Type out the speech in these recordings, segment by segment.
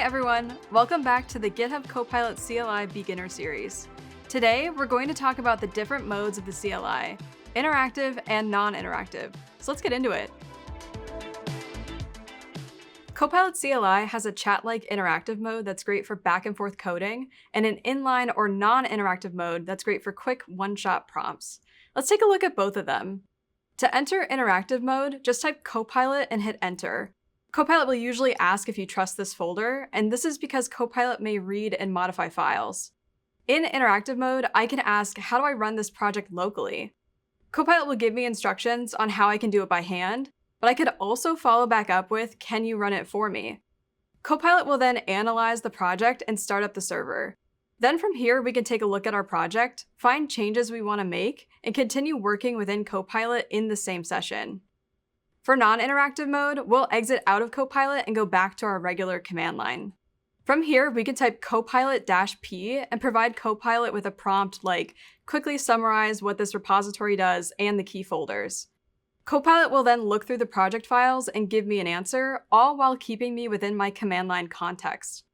everyone, welcome back to the GitHub Copilot CLI Beginner Series. Today, we're going to talk about the different modes of the CLI, interactive and non-interactive. So let's get into it. Copilot CLI has a chat-like interactive mode that's great for back and forth coding, and an inline or non-interactive mode that's great for quick one-shot prompts. Let's take a look at both of them. To enter interactive mode, just type Copilot and hit enter. Copilot will usually ask if you trust this folder, and this is because Copilot may read and modify files. In interactive mode, I can ask, how do I run this project locally? Copilot will give me instructions on how I can do it by hand, but I could also follow back up with, can you run it for me? Copilot will then analyze the project and start up the server. Then from here, we can take a look at our project, find changes we want to make, and continue working within Copilot in the same session. For non-interactive mode, we'll exit out of Copilot and go back to our regular command line. From here, we can type Copilot-P and provide Copilot with a prompt like, quickly summarize what this repository does and the key folders. Copilot will then look through the project files and give me an answer, all while keeping me within my command line context.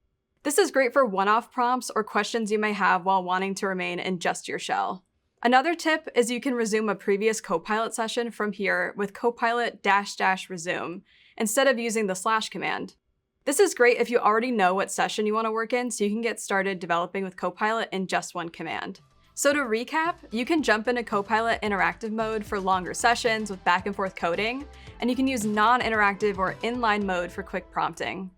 This is great for one-off prompts or questions you may have while wanting to remain in just your shell. Another tip is you can resume a previous Copilot session from here with Copilot-resume instead of using the / command. This is great if you already know what session you want to work in, so you can get started developing with Copilot in just one command. So to recap, you can jump into Copilot interactive mode for longer sessions with back and forth coding, and you can use non-interactive or inline mode for quick prompting.